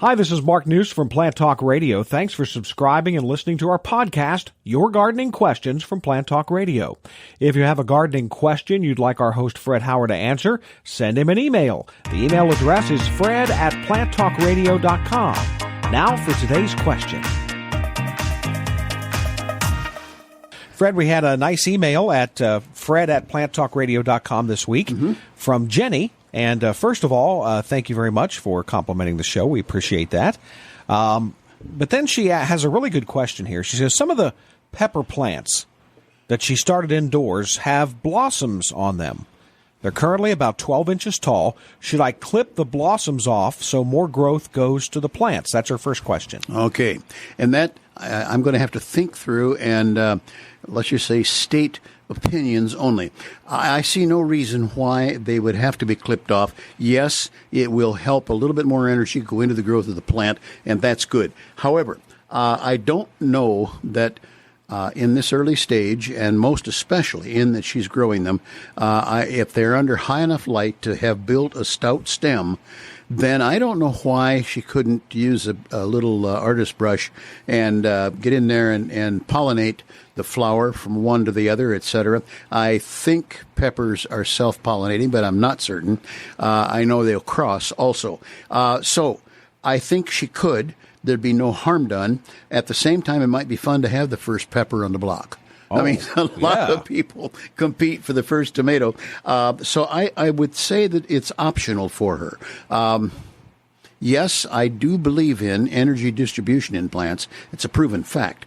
Hi, this is Mark News from Plant Talk Radio. Thanks for subscribing and listening to our podcast, Your Gardening Questions from Plant Talk Radio. If you have a gardening question you'd like our host Fred Howard to answer, send him an email. The email address is fred@planttalkradio.com. Now for today's question. Fred, we had a nice email at fred@planttalkradio.com this week from Jenny. And first of all, thank you very much for complimenting the show. We appreciate that. But then she has a really good question here. She says, some of the pepper plants that she started indoors have blossoms on them. They're currently about 12 inches tall. Should I clip the blossoms off so more growth goes to the plants? That's her first question. Okay. And that I'm going to have to think through and let's just say state opinions only. I see no reason why they would have to be clipped off. Yes, it will help a little bit more energy go into the growth of the plant, and that's good. However, I don't know that in this early stage, and most especially in that she's growing them, if they're under high enough light to have built a stout stem, then I don't know why she couldn't use a little artist brush and get in there and pollinate the flower from one to the other, etc. I think peppers are self-pollinating, but I'm not certain. I know they'll cross also. So I think she could. There'd be no harm done. At the same time, it might be fun to have the first pepper on the block. I mean, a lot of people compete for the first tomato. So I would say that it's optional for her. Yes, I do believe in energy distribution in plants. It's a proven fact.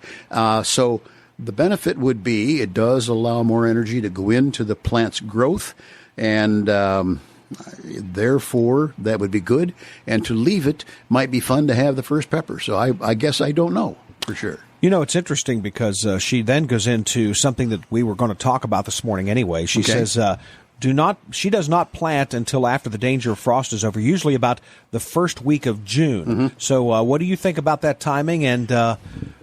So the benefit would be it does allow more energy to go into the plant's growth, and therefore that would be good. And to leave it might be fun to have the first pepper. So I guess I don't know for sure. You know, it's interesting because she then goes into something that we were going to talk about this morning anyway. She says, she does not plant until after the danger of frost is over, usually about the first week of June. So what do you think about that timing? And,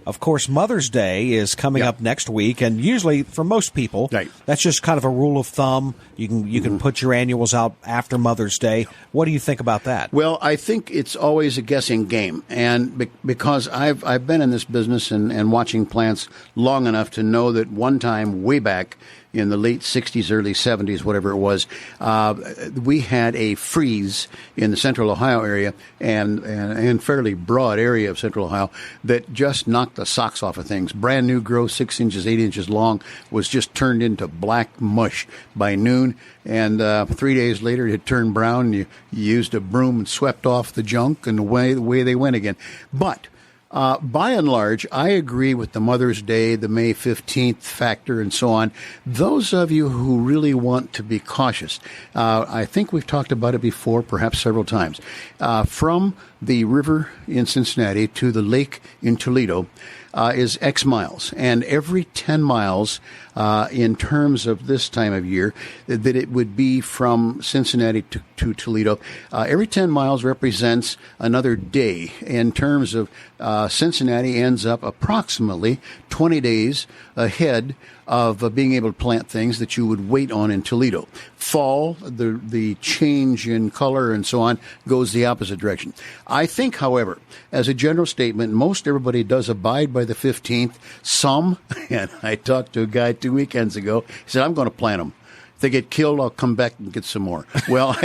of course, Mother's Day is coming up next week, and usually for most people, that's just kind of a rule of thumb. You can put your annuals out after Mother's Day. What do you think about that? Well, I think it's always a guessing game, and because I've been in this business and watching plants long enough to know that one time way back in the late 60s, early 70s, whatever it was, we had a freeze in the central Ohio area and fairly broad area of central Ohio that just knocked the socks off of things. Brand new growth, 6 inches, 8 inches long, was just turned into black mush by noon. And 3 days later, it had turned brown, and you used a broom and swept off the junk, and away they went again. But by and large, I agree with the Mother's Day, the May 15th factor, and so on. Those of you who really want to be cautious, I think we've talked about it before, perhaps several times. From the river in Cincinnati to the lake in Toledo is X miles. And every 10 miles, in terms of this time of year, that it would be from Cincinnati to Toledo, every 10 miles represents another day. In terms of Cincinnati ends up approximately 20 days ahead of being able to plant things that you would wait on in Toledo. Fall, the change in color and so on, goes the opposite direction. I think, however, as a general statement, most everybody does abide by the 15th. Some, and I talked to a guy 2 weekends ago, he said, I'm going to plant them. If they get killed, I'll come back and get some more. Well,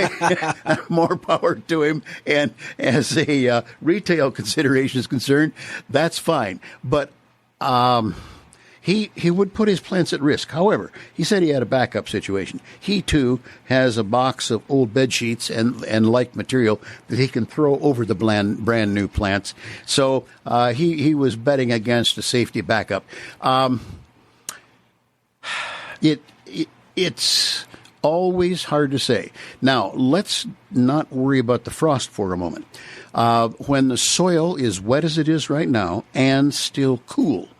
more power to him. And as a retail consideration is concerned, that's fine. But he would put his plants at risk. However, he said he had a backup situation. He, too, has a box of old bed sheets and like material that he can throw over the brand new plants. So he was betting against a safety backup. It's always hard to say. Now, let's not worry about the frost for a moment. When the soil is wet as it is right now and still cool,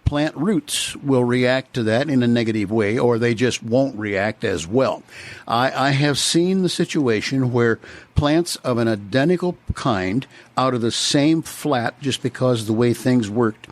plant roots will react to that in a negative way, or they just won't react as well. I have seen the situation where plants of an identical kind out of the same flat, just because of the way things worked,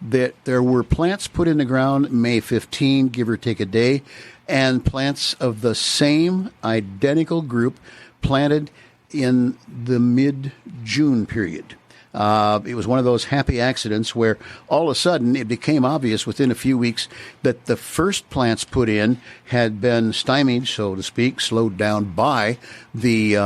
that there were plants put in the ground May 15, give or take a day, and plants of the same identical group planted in the mid-June period. It was one of those happy accidents where all of a sudden it became obvious within a few weeks that the first plants put in had been stymied, so to speak, slowed down by the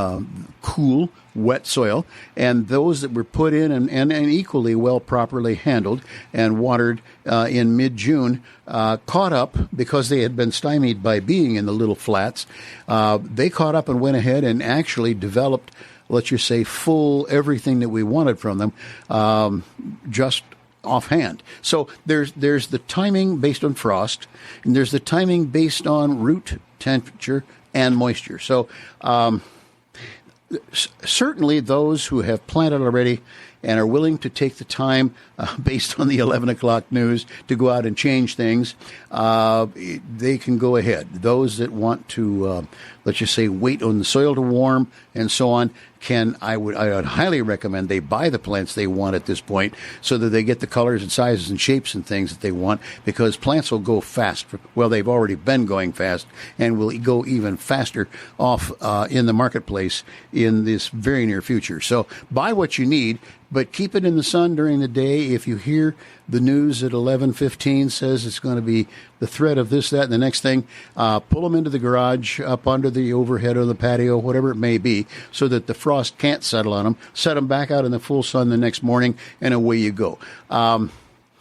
cool, wet soil, and those that were put in and equally well properly handled and watered in mid-June caught up because they had been stymied by being in the little flats. They caught up and went ahead and actually developed, let's just say, full everything that we wanted from them, just offhand. So there's the timing based on frost, and there's the timing based on root temperature and moisture. So certainly those who have planted already and are willing to take the time based on the 11 o'clock news to go out and change things, they can go ahead. Those that want to, let's just say, wait on the soil to warm and so on, I would highly recommend they buy the plants they want at this point so that they get the colors and sizes and shapes and things that they want, because plants will go fast. Well, they've already been going fast and will go even faster off in the marketplace in this very near future. So buy what you need, but keep it in the sun during the day. If you hear the news at 11:15 says it's going to be the threat of this, that, and the next thing, pull them into the garage, up under the overhead or the patio, whatever it may be, so that the frost can't settle on them. Set them back out in the full sun the next morning, and away you go.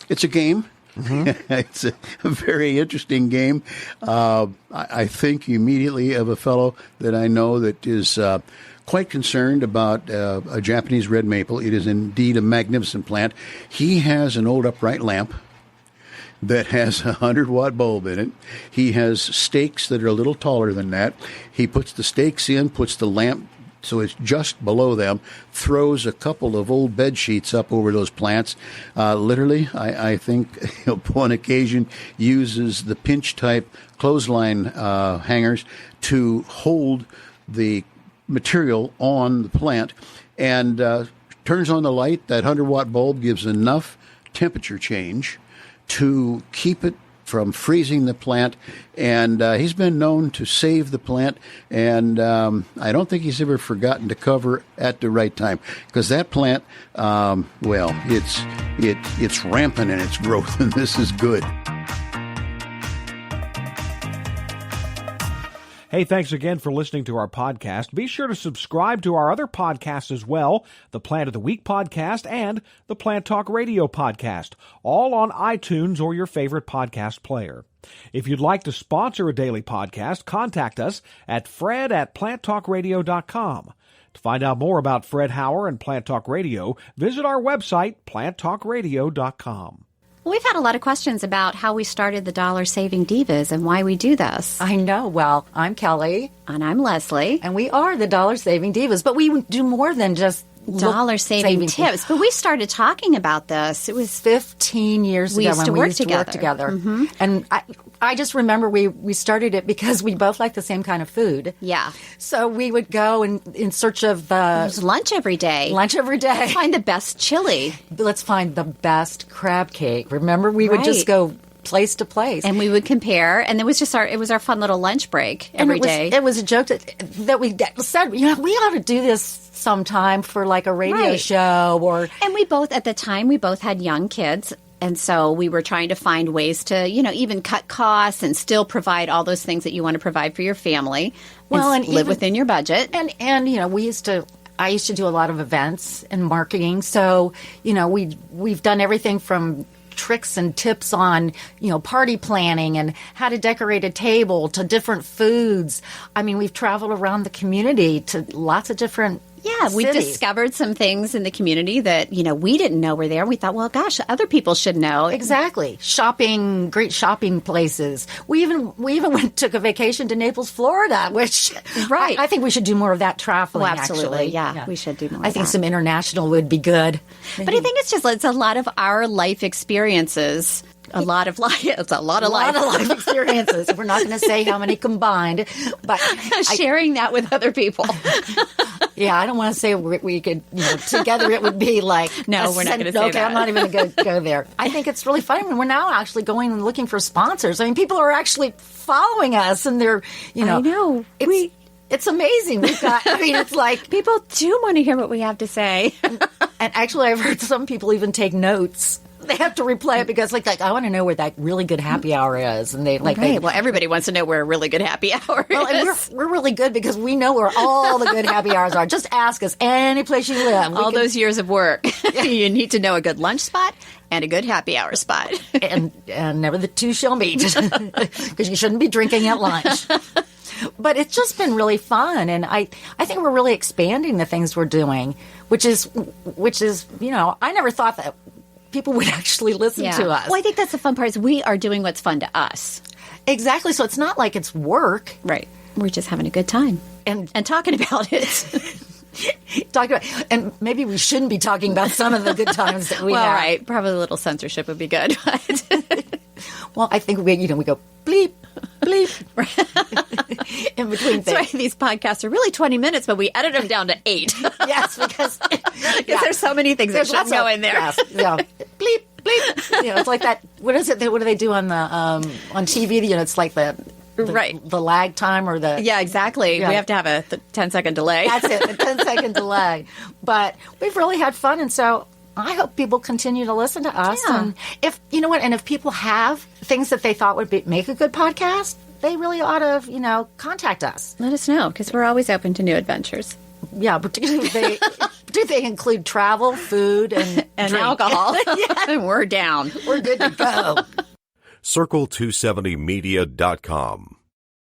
It's a game. Mm-hmm. It's a very interesting game. I think immediately of a fellow that I know that is quite concerned about a Japanese red maple. It is indeed a magnificent plant. He has an old upright lamp that has a 100-watt bulb in it. He has stakes that are a little taller than that. He puts the stakes in, puts the lamp so it's just below them, throws a couple of old bed sheets up over those plants. Literally, I think upon occasion uses the pinch-type clothesline hangers to hold the material on the plant, and turns on the light. That 100-watt bulb gives enough temperature change to keep it from freezing the plant, and he's been known to save the plant, and I don't think he's ever forgotten to cover at the right time, because that plant, well, it's rampant in its growth, and this is good. Hey, thanks again for listening to our podcast. Be sure to subscribe to our other podcasts as well, the Plant of the Week podcast and the Plant Talk Radio podcast, all on iTunes or your favorite podcast player. If you'd like to sponsor a daily podcast, contact us at fred@planttalkradio.com. To find out more about Fred Hauer and Plant Talk Radio, visit our website, planttalkradio.com. We've had a lot of questions about how we started the Dollar Saving Divas and why we do this. I know. Well, I'm Kelly. And I'm Leslie. And we are the Dollar Saving Divas, but we do more than just dollar saving tips. But we started talking about this. It was 15 years ago when we used to work together. Mm-hmm. And I just remember we started it because we both like the same kind of food. Yeah. So we would go in search of There's lunch every day. Lunch every day. Let's find the best chili. Let's find the best crab cake. Remember, we would just go place to place, and we would compare, and it was our fun little lunch break every day. It was a joke that we said, we ought to do this sometime for like a radio show, and we both had young kids. And so we were trying to find ways to, even cut costs and still provide all those things that you want to provide for your family. And live within your budget. And I used to do a lot of events and marketing. So, we've done everything from tricks and tips on, party planning and how to decorate a table to different foods. I mean, we've traveled around the community to lots of different we discovered some things in the community that, we didn't know were there. We thought, well, gosh, other people should know. Exactly. Great shopping places. We even took a vacation to Naples, Florida, which I think we should do more of that traveling, absolutely. Actually. Yeah, we should do more I think some international would be good. But I think it's a lot of our life experiences. A lot of life experiences. We're not going to say how many combined, but sharing that with other people. Yeah, I don't want to say we could, together it would be like. No, we're not going to say that. I'm not even going to go there. I think it's really funny. We're now actually going and looking for sponsors. I mean, people are actually following us, and they're, I know. It's amazing. It's like people do want to hear what we have to say. And actually, I've heard some people even take notes. They have to replay it because, like I want to know where that really good happy hour is, and well, everybody wants to know where a really good happy hour is. Well, and we're really good because we know where all the good happy hours are. Just ask us any place you live. All those years of work, you need to know a good lunch spot and a good happy hour spot, and never the two shall meet because you shouldn't be drinking at lunch. But it's just been really fun, and I think we're really expanding the things we're doing, which is I never thought that people would actually listen to us. Well, I think that's the fun part is we are doing what's fun to us. Exactly. So it's not like it's work. Right. We're just having a good time and talking about it. And maybe we shouldn't be talking about some of the good times that we have. Well, right. Probably a little censorship would be good. Well, I think we go bleep, bleep in between things. That's why these podcasts are really 20 minutes, but we edit them down to 8. Yes, because there's so many things that should go in there. Yes, bleep, bleep. It's like that. What is it? What do they do on the on TV? It's like the lag time or the... Yeah, exactly. Yeah. We have to have a 10-second delay. That's it, a 10-second delay. But we've really had fun, and so I hope people continue to listen to us. Yeah. And if people have things that they thought would make a good podcast, they really ought to, contact us. Let us know, because we're always open to new adventures. Yeah, particularly if they include travel, food, and alcohol. And we're down. We're good to go. Circle270media.com